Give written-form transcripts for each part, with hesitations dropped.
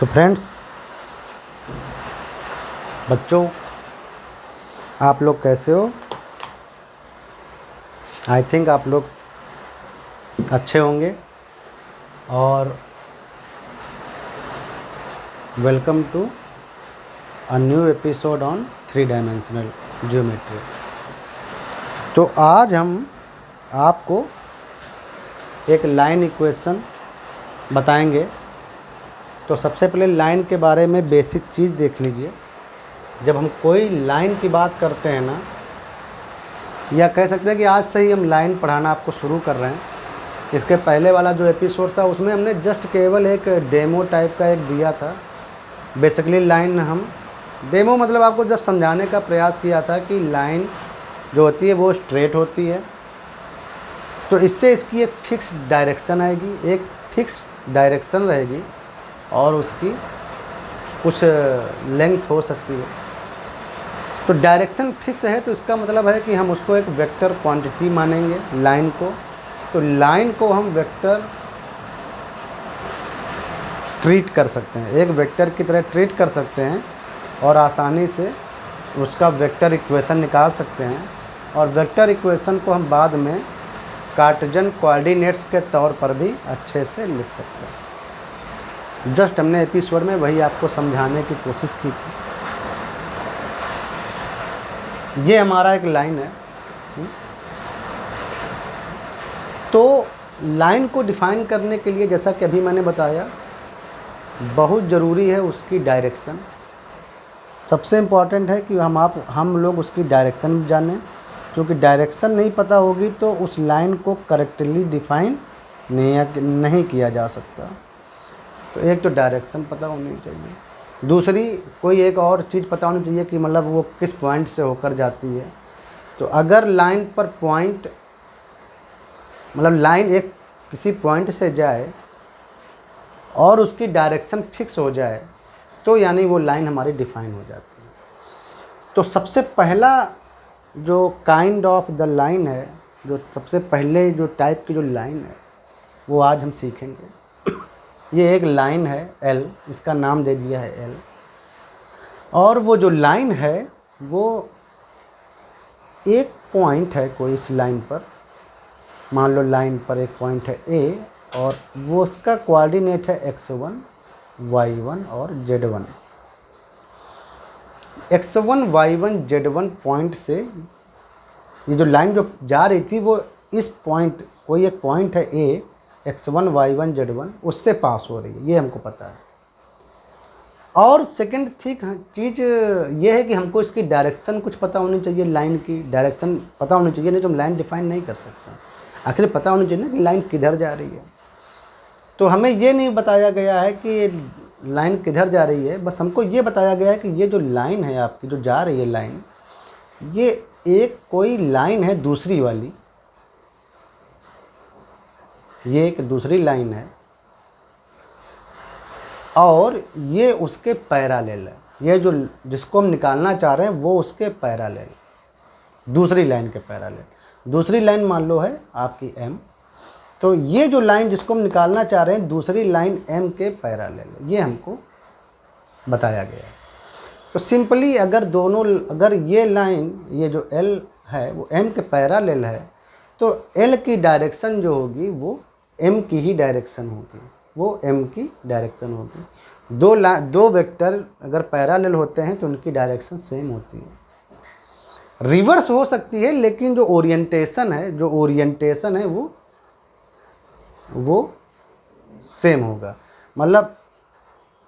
तो फ्रेंड्स, बच्चों, आप लोग कैसे हो? आई थिंक आप लोग अच्छे होंगे और welcome to a new episode on 3 dimensional geometry. तो आज हम आपको एक लाइन इक्वेशन बताएंगे। तो सबसे पहले लाइन के बारे में बेसिक चीज़ देख लीजिए। जब हम कोई लाइन की बात करते हैं ना, या कह सकते हैं कि आज से ही हम लाइन पढ़ाना आपको शुरू कर रहे हैं। इसके पहले वाला जो एपिसोड था उसमें हमने जस्ट केवल एक डेमो टाइप का एक दिया था। बेसिकली लाइन हम डेमो मतलब आपको जस्ट समझाने का प्रयास किया था कि लाइन जो होती है वो स्ट्रेट होती है। तो इससे इसकी एक फिक्स डायरेक्शन आएगी, एक फिक्स डायरेक्शन रहेगी और उसकी कुछ लेंथ हो सकती है। तो डायरेक्शन फिक्स है तो इसका मतलब है कि हम उसको एक वेक्टर क्वांटिटी मानेंगे लाइन को। तो लाइन को हम वेक्टर ट्रीट कर सकते हैं, एक वेक्टर की तरह ट्रीट कर सकते हैं और आसानी से उसका वेक्टर इक्वेशन निकाल सकते हैं। और वेक्टर इक्वेशन को हम बाद में कार्टेशियन कोऑर्डिनेट्स के तौर पर भी अच्छे से लिख सकते हैं। जस्ट हमने एपिसोड में वही आपको समझाने की कोशिश की थी। ये हमारा एक लाइन है। तो लाइन को डिफाइन करने के लिए, जैसा कि अभी मैंने बताया, बहुत ज़रूरी है उसकी डायरेक्शन। सबसे इम्पॉर्टेंट है कि हम लोग उसकी डायरेक्शन जानें, क्योंकि डायरेक्शन नहीं पता होगी तो उस लाइन को करेक्टली डिफाइन नहीं किया जा सकता। तो एक तो डायरेक्शन पता होनी चाहिए, दूसरी कोई एक और चीज़ पता होनी चाहिए कि मतलब वो किस पॉइंट से होकर जाती है। तो अगर लाइन पर पॉइंट मतलब लाइन एक किसी पॉइंट से जाए और उसकी डायरेक्शन फिक्स हो जाए तो यानी वो लाइन हमारी डिफाइन हो जाती है। तो सबसे पहला जो काइंड ऑफ द लाइन है, जो सबसे पहले जो टाइप की जो लाइन है वो आज हम सीखेंगे। ये एक लाइन है एल, इसका नाम दे दिया है एल। और वो जो लाइन है वो एक पॉइंट है कोई इस लाइन पर, मान लो लाइन पर एक पॉइंट है ए और वो उसका कोऑर्डिनेट है x1, y1 और z1। x1, y1, z1 point से ये जो लाइन जो जा रही थी वो इस पॉइंट, कोई एक पॉइंट है ए, x1, y1, z1, उससे पास हो रही है, ये हमको पता है। और सेकंड चीज़ ये है कि हमको इसकी डायरेक्शन कुछ पता होनी चाहिए, लाइन की डायरेक्शन पता होनी चाहिए, नहीं तो हम लाइन डिफाइन नहीं कर सकते। आखिर पता होनी चाहिए ना कि लाइन किधर जा रही है। तो हमें ये नहीं बताया गया है कि लाइन किधर जा रही है, बस हमको ये बताया गया है कि ये जो लाइन है आपकी जो जा रही है लाइन, ये एक कोई लाइन है दूसरी वाली, ये एक दूसरी लाइन है और ये उसके पैरेलल है। ये जो जिसको हम निकालना चाह रहे हैं वो उसके पैरेलल, दूसरी लाइन के पैरेलल। दूसरी लाइन मान लो है आपकी m, तो ये जो लाइन जिसको हम निकालना चाह रहे हैं दूसरी लाइन m के पैरेलल, ये हमको बताया गया है। तो सिंपली अगर ये लाइन, ये जो l है वो m के पैरेलल है तो l की डायरेक्शन जो होगी वो m की ही डायरेक्शन होगी, वो m की डायरेक्शन होगी। दो वेक्टर अगर पैरेलल होते हैं तो उनकी डायरेक्शन सेम होती है। रिवर्स हो सकती है लेकिन जो ओरिएंटेशन है वो सेम होगा। मतलब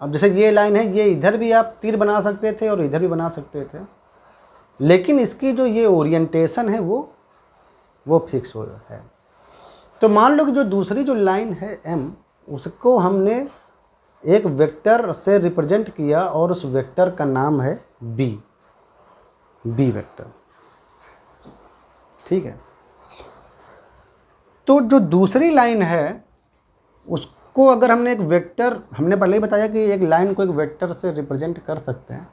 अब जैसे ये लाइन है, ये इधर भी आप तीर बना सकते थे और इधर भी बना सकते थे, लेकिन इसकी जो ये ओरिएंटेशन है वो फिक्स हो है। तो मान लो कि जो दूसरी जो लाइन है m, उसको हमने एक वेक्टर से रिप्रेजेंट किया और उस वेक्टर का नाम है b वेक्टर, ठीक है। तो जो दूसरी लाइन है उसको अगर हमने एक वेक्टर, हमने पहले ही बताया कि एक लाइन को एक वेक्टर से रिप्रेजेंट कर सकते हैं।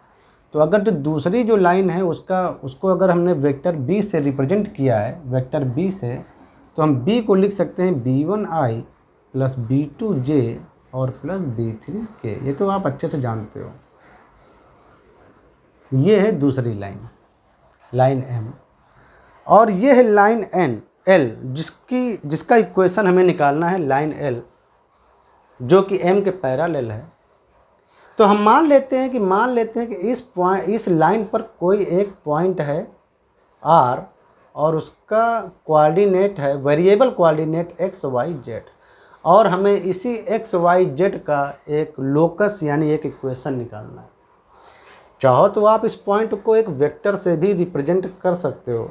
तो अगर जो दूसरी जो लाइन है उसको अगर हमने वेक्टर b से रिप्रेजेंट किया है, वेक्टर b से, तो हम b को लिख सकते हैं b1i प्लस b2j और प्लस B3K, ये तो आप अच्छे से जानते हो। ये है दूसरी लाइन, लाइन M, और ये है लाइन L, जिसका इक्वेशन हमें निकालना है, लाइन L जो कि M के पैरेलल है। तो हम मान लेते हैं कि इस लाइन पर कोई एक पॉइंट है R और उसका कोऑर्डिनेट है, वेरिएबल कोऑर्डिनेट XYZ, और हमें इसी XYZ का एक लोकस यानी एक इक्वेशन निकालना है। चाहो तो आप इस पॉइंट को एक वेक्टर से भी रिप्रेजेंट कर सकते हो।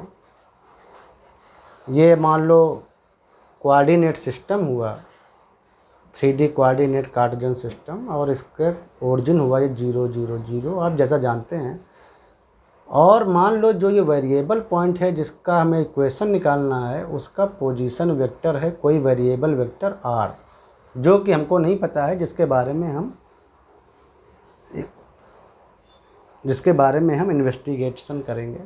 ये मान लो कोऑर्डिनेट सिस्टम हुआ, 3D कोऑर्डिनेट कार्टेशियन सिस्टम, और इसका ओरिजिन हुआ ये 0 0 0, आप जैसा जानते हैं। और मान लो जो ये वेरिएबल पॉइंट है जिसका हमें इक्वेशन निकालना है, उसका पोजीशन वेक्टर है कोई वेरिएबल वेक्टर R, जो कि हमको नहीं पता है, जिसके बारे में हम इन्वेस्टिगेशन करेंगे।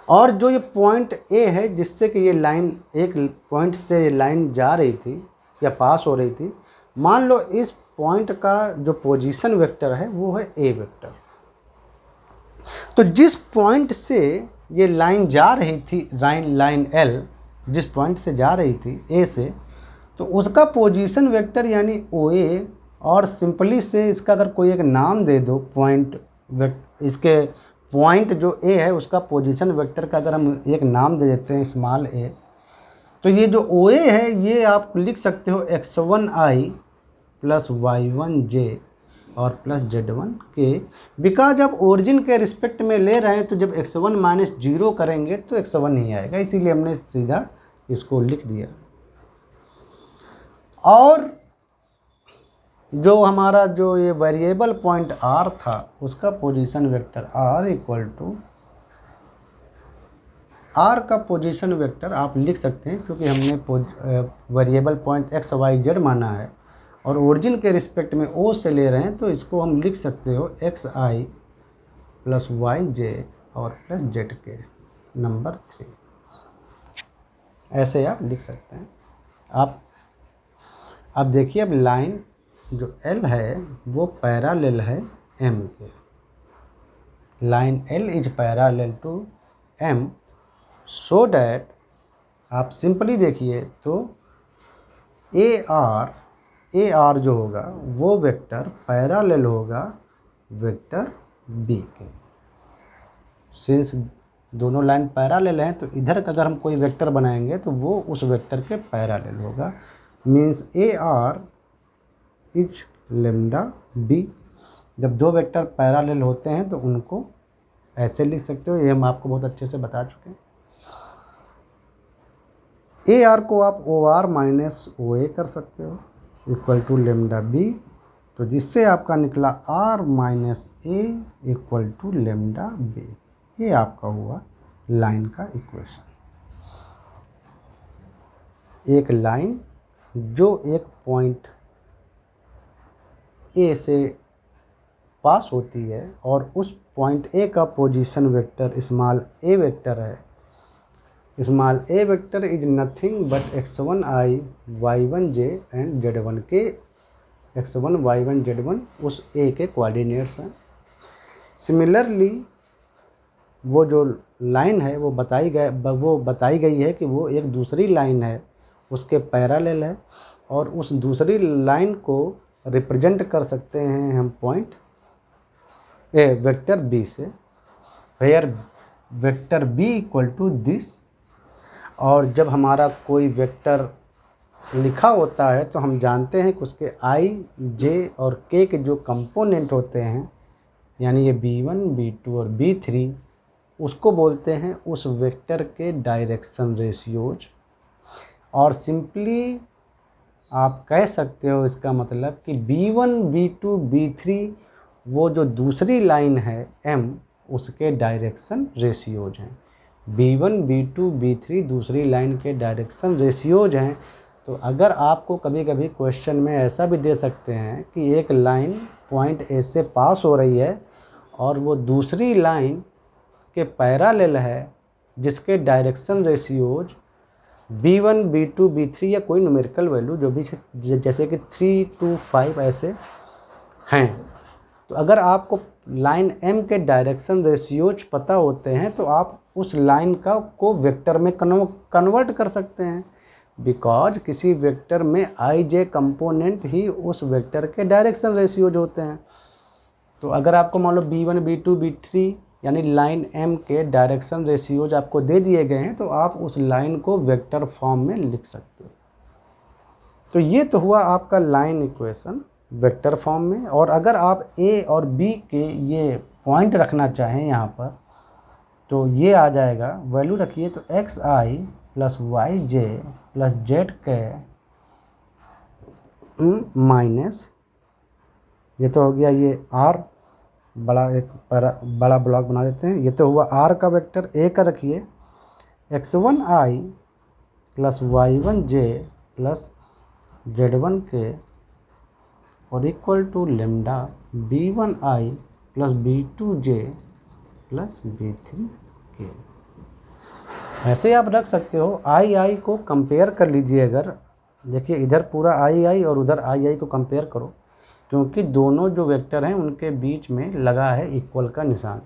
और जो ये पॉइंट A है, जिससे कि ये लाइन, एक पॉइंट से ये लाइन जा रही थी या पास हो रही थी, मान लो इस पॉइंट का जो पोजीशन वेक्टर है वो है A वेक्टर। तो जिस पॉइंट से ये लाइन जा रही थी, लाइन L जिस पॉइंट से जा रही थी A से, तो उसका पोजीशन वेक्टर यानी OA, और सिंपली से इसका अगर कोई एक नाम दे दो इसके पॉइंट जो A है उसका पोजीशन वेक्टर का अगर हम एक नाम दे देते हैं स्मॉल a, तो ये जो OA है ये आप लिख सकते हो x1i प्लस y1j और प्लस z1k, बिकॉज आप ओरिजिन के रिस्पेक्ट में ले रहे हैं, तो जब x1 माइनस 0 करेंगे तो x1 ही आएगा, इसीलिए हमने सीधा इसको लिख दिया। और जो हमारा जो ये वेरिएबल पॉइंट R था उसका position vector R equal to, R का पोजीशन वेक्टर आप लिख सकते हैं, क्योंकि हमने वेरिएबल पॉइंट XYZ माना है और ओरिजिन के रिस्पेक्ट में O से ले रहे हैं, तो इसको हम लिख सकते हो XI प्लस YJ और प्लस ZK नंबर 3, ऐसे आप लिख सकते हैं। आप देखिए, अब लाइन जो L है वो पैरेलल है M के, line L is parallel to M, so that आप सिंपली देखिए तो AR जो होगा वो वेक्टर पैरेलल होगा वेक्टर B के। सिंस दोनों लाइन पैरेलल हैं, तो इधर का अगर हम कोई वेक्टर बनाएंगे तो वो उस वेक्टर के पैरेलल होगा, means AR is lambda B। जब दो वेक्टर पैरेलल होते हैं तो उनको ऐसे लिख सकते हो, ये हम आपको बहुत अच्छे से बता चुके हैं। AR को आप OR माइनस OA कर सकते हो इक्वल टू लेम्डा B, तो जिससे आपका निकला R minus A equal to lambda B। ये आपका हुआ लाइन का इक्वेशन। एक लाइन जो एक पॉइंट A से पास होती है और उस पॉइंट A का position vector small a vector है। Small a vector is nothing but x1i y1j and z1k। x1 y1 z1 उस A के कोऑर्डिनेट्स हैं। सिमिलरली वो जो लाइन है वो बताई गई है कि वो एक दूसरी लाइन है, उसके पैरेलल है, और उस दूसरी लाइन को रिप्रेजेंट कर सकते हैं हम पॉइंट वेक्टर B से, where vector B equal to this. और जब हमारा कोई वेक्टर लिखा होता है तो हम जानते हैं कि उसके I, J और K के जो कंपोनेंट होते हैं, यानी ये B1, B2 और B3, उसको बोलते हैं उस वेक्टर के डायरेक्शन रेशियोज। और सिंपली आप कह सकते हो इसका मतलब कि B1, B2, B3 वो जो दूसरी लाइन है M, उसके डायरेक्शन रेशियोज हैं। B1, B2, B3 दूसरी लाइन के डायरेक्शन रेशियोज हैं। तो अगर आपको कभी कभी क्वेश्चन में ऐसा भी दे सकते हैं कि एक लाइन पॉइंट A से पास हो रही है और वो दूसरी लाइन के पैरेलल है, जिसके direction ratios B1 B2 B3 या कोई न्यूमेरिकल वैल्यू जो भी जैसे कि 3 2 5 ऐसे हैं। तो अगर आपको लाइन M के डायरेक्शन रेशियोज पता होते हैं तो आप उस लाइन को वेक्टर में कन्वर्ट कर सकते हैं, बिकॉज किसी वेक्टर में i j कंपोनेंट ही उस वेक्टर के डायरेक्शन रेशियोज होते हैं। तो अगर आपको मान लो B1 B2 B3 यानी लाइन M के डायरेक्शन रेशियोज आपको दे दिए गए हैं तो आप उस लाइन को वेक्टर फॉर्म में लिख सकते हो। तो ये तो हुआ आपका लाइन इक्वेशन वेक्टर फॉर्म में। और अगर आप A और B के ये पॉइंट रखना चाहें यहाँ पर तो ये आ जाएगा, वैल्यू रखिए तो xi plus Y j plus Z के माइनस, ये तो हो गया ये r बड़ा एक बड़ा ब्लॉक बना देते हैं। ये तो हुआ r का वेक्टर। A का रखिए x1i plus y1j plus z1k और equal to lambda b1i plus b2j plus b3k। ऐसे आप रख सकते हो। i को कंपेयर कर लीजिए। अगर देखिए इधर पूरा i और उधर i को कंपेयर करो, क्योंकि दोनों जो वेक्टर हैं उनके बीच में लगा है इक्वल का निशान।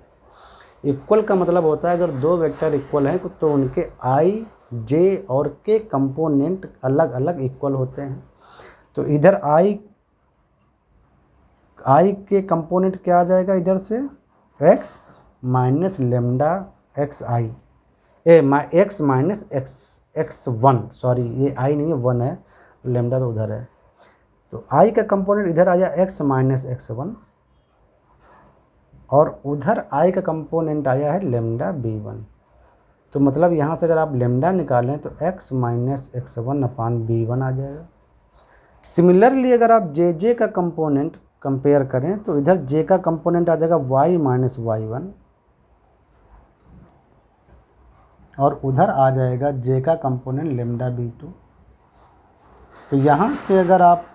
इक्वल का मतलब होता है अगर दो वेक्टर इक्वल हैं तो उनके i j और k कंपोनेंट अलग अलग इक्वल होते हैं। तो इधर i के कंपोनेंट क्या आ जाएगा, इधर से x minus lambda xi x minus x1, sorry ये i नहीं है 1 है, लेमडा तो उधर है। तो i का कंपोनेंट इधर आ जाए x माइनस x1 और उधर i का कंपोनेंट आया है लेमडा b1। तो मतलब यहाँ से अगर आप लेमडा निकालें तो x minus x1 upon b1 आ जाएगा। सिमिलरली अगर आप j का कंपोनेंट कंपेयर करें तो इधर j का कंपोनेंट आ जाएगा y माइनस y1 और उधर आ जाएगा j का कंपोनेंट लेमडा b2। तो यहाँ से अगर आप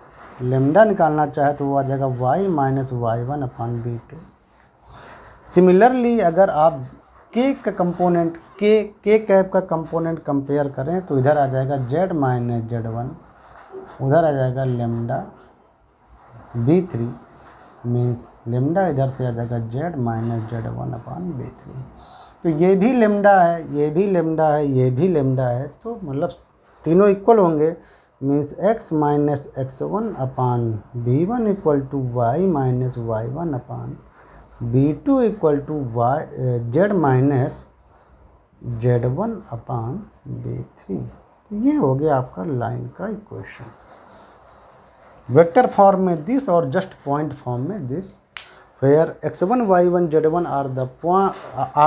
लेमडा निकालना चाहे तो वो आ जाएगा y minus y1 upon b2। Similarly अगर आप k का कंपोनेंट k कैप का कंपोनेंट कंपेयर करें तो इधर आ जाएगा z माइनस z1, उधर आ जाएगा लेमडा b3 मीन्स लेमडा इधर से आ जाएगा z minus z1 upon b3। तो ये भी लेमडा है, ये भी लेमडा है, ये भी लेमडा है, तो मतलब तीनों इक्वल होंगे। Means x minus x1 upon b1 equal to y minus y1 upon b2 equal to z minus z1 upon b3। तो ये हो गया आपका लाइन का इक्वेशन। वेक्टर फॉर्म में दिस और जस्ट पॉइंट फॉर्म में this, where x1 y1 z1 are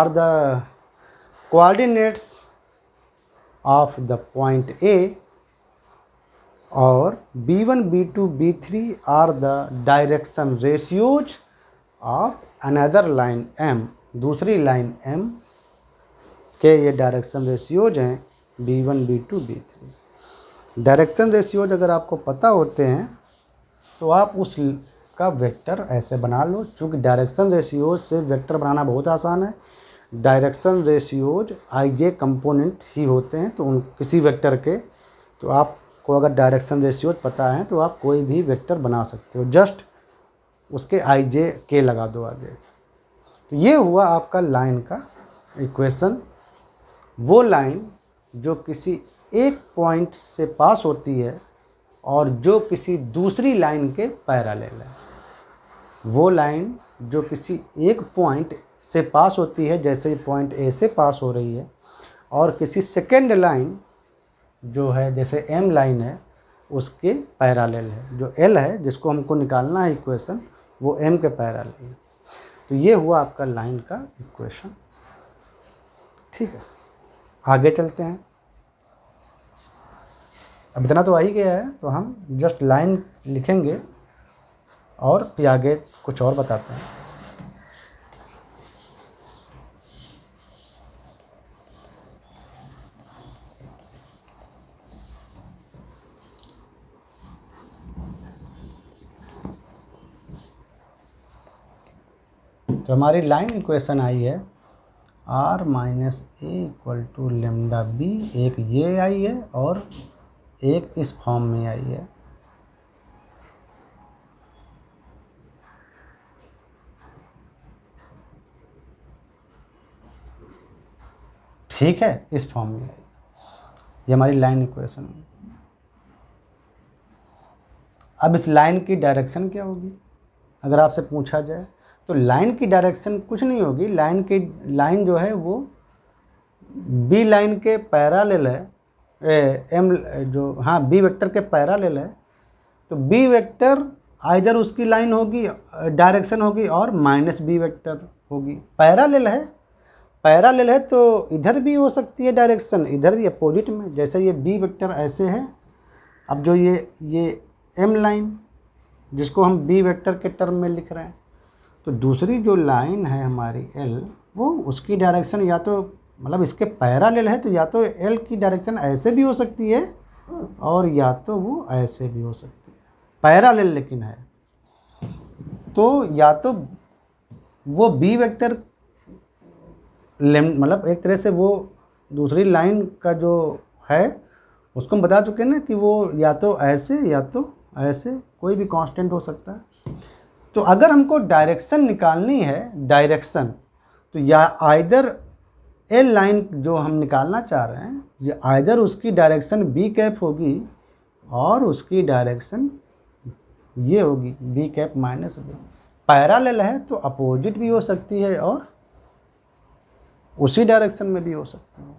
the coordinates of the point A और b1 b2 b3 are the direction ratios of another line m। दूसरी line m के ये direction ratios हैं b1 b2 b3। Direction ratios अगर आपको पता होते हैं तो आप उस का वेक्टर ऐसे बना लो। चूँकि डायरेक्शन रेशियोज से वेक्टर बनाना बहुत आसान है। डायरेक्शन रेशियोज आई जे कंपोनेंट ही होते हैं तो उन किसी वेक्टर के, तो आपको अगर डायरेक्शन रेशियोज पता है तो आप कोई भी वेक्टर बना सकते हो, जस्ट उसके आई जे के लगा दो आगे। तो ये हुआ आपका लाइन का इक्वेशन। वो लाइन जो किसी एक पॉइंट से पास होती है और जो किसी दूसरी लाइन के पैरेलल है। वो लाइन जो किसी एक पॉइंट से पास होती है, जैसे पॉइंट ए से पास हो रही है, और किसी सेकेंड लाइन जो है जैसे एम लाइन है उसके पैरेलल है। जो एल है जिसको हमको निकालना है इक्वेशन, वो एम के पैरेलल है। तो ये हुआ आपका लाइन का इक्वेशन। ठीक है, आगे चलते हैं। अब इतना तो आ ही गया है, तो हम जस्ट लाइन लिखेंगे और फिर आगे कुछ और बताते हैं। तो हमारी लाइन इक्वेशन आई है r minus a equal to lambda b, एक ये आई है और एक इस फॉर्म में आई है। ठीक है, इस फॉर्म में आई, ये हमारी लाइन इक्वेशन है। अब इस लाइन की डायरेक्शन क्या होगी अगर आपसे पूछा जाए, तो लाइन की डायरेक्शन कुछ नहीं होगी। लाइन जो है वो बी लाइन के पैरेलल है, एम जो हाँ बी वेक्टर के पैरेलल है। तो बी वेक्टर आइदर उसकी लाइन होगी, डायरेक्शन होगी, और माइनस बी वेक्टर होगी। पैरेलल है तो इधर भी हो सकती है डायरेक्शन, इधर भी अपोजिट में। जैसे ये बी वेक्टर ऐसे है, अब जो ये एम लाइन जिसको हम बी वेक्टर के टर्म में लिख रहे हैं, तो दूसरी जो लाइन है हमारी एल, वो उसकी डायरेक्शन या तो मतलब इसके पैरेलल है, तो या तो एल की डायरेक्शन ऐसे भी हो सकती है और या तो वो ऐसे भी हो सकती है, पैरेलल लेकिन है। तो या तो वो बी वेक्टर मतलब एक तरह से वो दूसरी लाइन का जो है उसको हम बता चुके हैं ना कि वो या तो ऐसे या तो ऐसे, कोई भी कांस्टेंट हो सकता है। तो अगर हमको डायरेक्शन निकालनी है, डायरेक्शन, तो या आइदर एल लाइन जो हम निकालना चाह रहे हैं, ये आइदर उसकी डायरेक्शन बी कैप होगी और उसकी डायरेक्शन ये होगी b cap minus b. Parallel है तो अपोजिट भी हो सकती है और उसी डायरेक्शन में भी हो सकती है।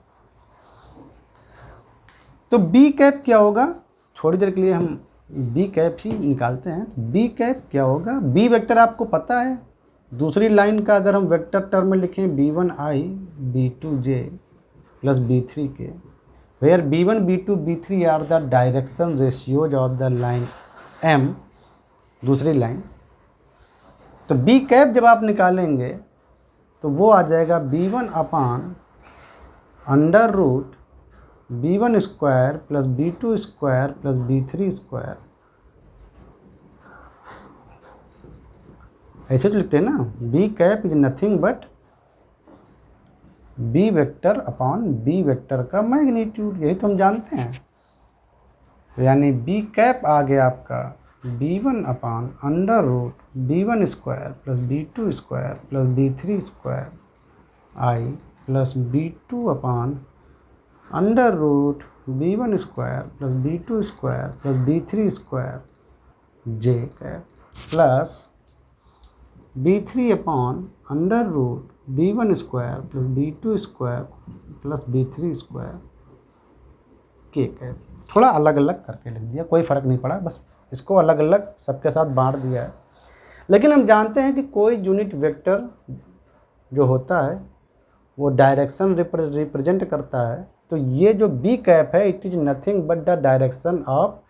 तो बी कैप क्या होगा, थोड़ी देर के लिए हम बी कैप ही निकालते हैं। तो बी कैप क्या होगा, बी वेक्टर आपको पता है, दूसरी लाइन का अगर हम वेक्टर टर्म में लिखें b1i b2j plus b3k, where b1 b2 b3 are the direction ratios of the line m, दूसरी लाइन। तो बी कैप जब आप निकालेंगे तो वो आ जाएगा b1 upon under root b1 square plus b2 square plus b3 square. ऐसे तो लिखते हैं ना, b cap is nothing but b vector upon b vector का मैग्नीट्यूड, यही तो हम जानते हैं। तो यानी बी कैप आ गया आपका b1 upon under root b1 square plus b2 square plus b3 square i plus b2 upon under root b1 square plus b2 square plus b3 square j cap plus b3 upon under root b1 square plus b2 square plus b3 square k cap. थोड़ा अलग अलग करके लिख दिया, कोई फ़र्क नहीं पड़ा, बस इसको अलग अलग सबके साथ बांट दिया है। लेकिन हम जानते हैं कि कोई यूनिट वेक्टर जो होता है वो डायरेक्शन रिप्रेजेंट करता है। तो ये जो बी कैप है, it is nothing but the direction of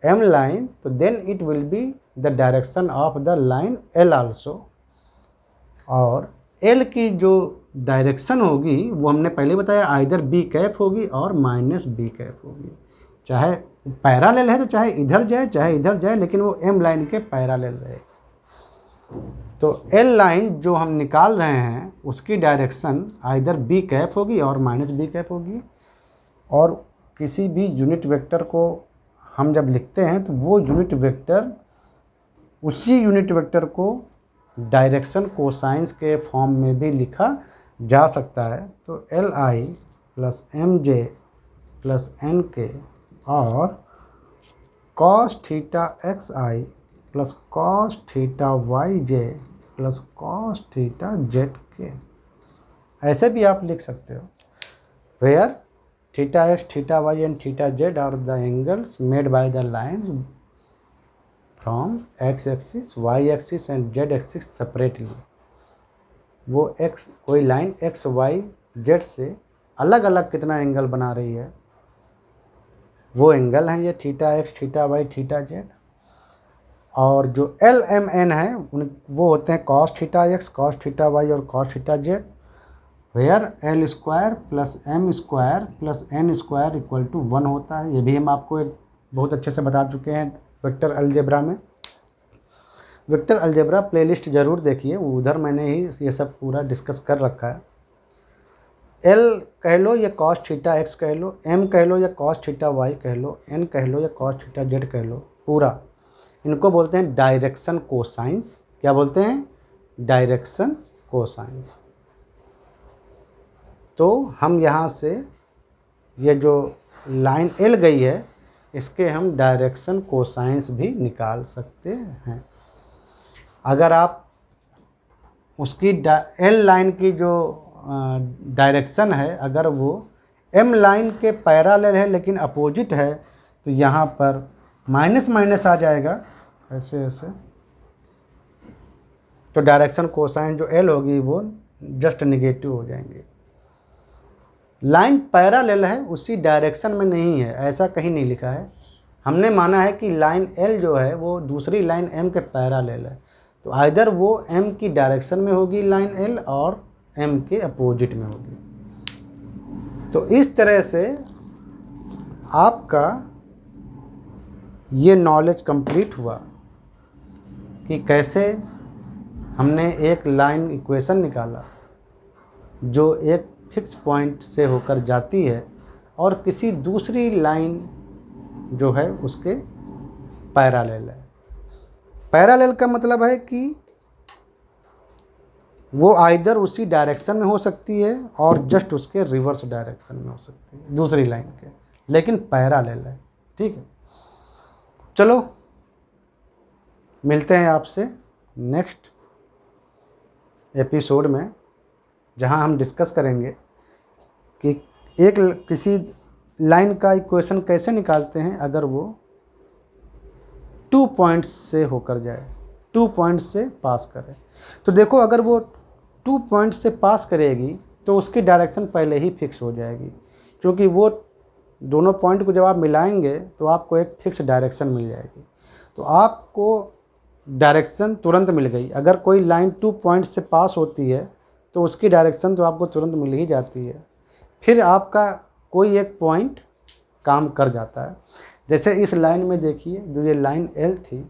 M line, तो then it will be the direction of the line L also. और एल की जो डायरेक्शन होगी वो हमने पहले बताया, आइदर बी कैप होगी और माइनस बी कैप होगी। चाहे पैरेलल है तो चाहे इधर जाए चाहे इधर जाए, लेकिन वो एम लाइन के पैरेलल रहे। तो एल लाइन जो हम निकाल रहे हैं उसकी डायरेक्शन आइदर बी कैप होगी और माइनस बी कैप होगी। और किसी भी यूनिट वेक्टर को हम जब लिखते हैं तो वो यूनिट वेक्टर, उसी यूनिट वेक्टर को डायरेक्शन कोसाइंस के फॉर्म में भी लिखा जा सकता है। तो l i plus m j plus n k और cos theta x i plus cos theta y j plus cos theta z k, ऐसे भी आप लिख सकते हो। Where theta x theta y and theta z are the angles made by the lines from x axis y axis and Z axis separately. वो x, कोई line x Y Z से अलग अलग कितना एंगल बना रही है, वो एंगल हैं ये theta x theta y theta z. और जो एल एम एन है वो होते हैं cos theta x cos theta y और cos theta z. Where l square plus m square plus n square equal to 1 होता है। ये भी हम आपको एक बहुत अच्छे से बता चुके हैं वेक्टर अलजेब्रा में। वेक्टर अलजेब्रा प्लेलिस्ट ज़रूर देखिए, उधर मैंने ही ये सब पूरा डिस्कस कर रखा है। एल कह लो या कॉस थीटा एक्स कह लो, एम कह लो या कॉस थीटा वाई कह लो, एन कह लो या कॉस थीटा जेड कह लो, पूरा इनको बोलते हैं डायरेक्शन कोसाइंस। क्या बोलते हैं? Direction cosines. तो हम यहाँ से ये जो लाइन एल गई है इसके हम डायरेक्शन कोसाइंस भी निकाल सकते हैं। अगर आप उसकी एल लाइन की जो डायरेक्शन है अगर वो एम लाइन के पैरेलल है लेकिन अपोजिट है तो यहाँ पर माइनस माइनस आ जाएगा, ऐसे ऐसे। तो डायरेक्शन कोसाइन जो एल होगी वो जस्ट निगेटिव हो जाएंगे। लाइन पैरेलल है उसी डायरेक्शन में नहीं है, ऐसा कहीं नहीं लिखा है। हमने माना है कि लाइन एल जो है वो दूसरी लाइन एम के पैरेलल है, तो आइदर वो एम की डायरेक्शन में होगी लाइन एल और एम के अपोजिट में होगी। तो इस तरह से आपका ये नॉलेज कंप्लीट हुआ कि कैसे हमने एक लाइन इक्वेशन निकाला जो एक फिक्स पॉइंट से होकर जाती है और किसी दूसरी लाइन जो है उसके पैरेलल है। पैरेलल का मतलब है कि वो आइदर उसी डायरेक्शन में हो सकती है और जस्ट उसके रिवर्स डायरेक्शन में हो सकती है दूसरी लाइन के, लेकिन पैरेलल है। ठीक है, चलो मिलते हैं आपसे नेक्स्ट एपिसोड में, जहां हम डिस्कस करेंगे कि किसी लाइन का इक्वेशन कैसे निकालते हैं अगर वो 2 पॉइंट्स से होकर जाए, 2 पॉइंट से पास करे। तो देखो अगर वो 2 पॉइंट से पास करेगी तो उसकी डायरेक्शन पहले ही फिक्स हो जाएगी, क्योंकि वो दोनों पॉइंट को जब आप मिलाएंगे तो आपको एक फिक्स डायरेक्शन मिल जाएगी। तो आपको डायरेक्शन तुरंत मिल गई। अगर कोई लाइन 2 पॉइंट से पास होती है तो उसकी डायरेक्शन तो आपको तुरंत मिल ही जाती है। फिर आपका कोई एक पॉइंट काम कर जाता है। जैसे इस लाइन में देखिए, जो ये लाइन एल थी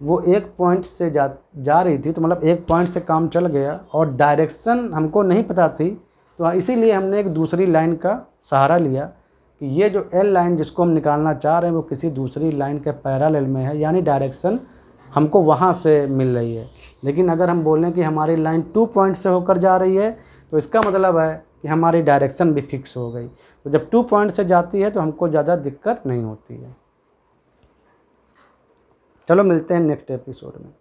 वो एक पॉइंट से जा रही थी, तो मतलब एक पॉइंट से काम चल गया और डायरेक्शन हमको नहीं पता थी, तो इसीलिए हमने एक दूसरी लाइन का सहारा लिया कि ये जो एल लाइन जिसको हम निकालना चाह रहे हैं वो किसी दूसरी लाइन के पैरेलल में है, यानी डायरेक्शन हमको वहाँ से मिल रही है। लेकिन अगर हम बोलें कि हमारी लाइन 2 पॉइंट से होकर जा रही है तो इसका मतलब है कि हमारी डायरेक्शन भी फिक्स हो गई। तो जब 2 पॉइंट से जाती है तो हमको ज़्यादा दिक्कत नहीं होती है। चलो मिलते हैं नेक्स्ट एपिसोड में।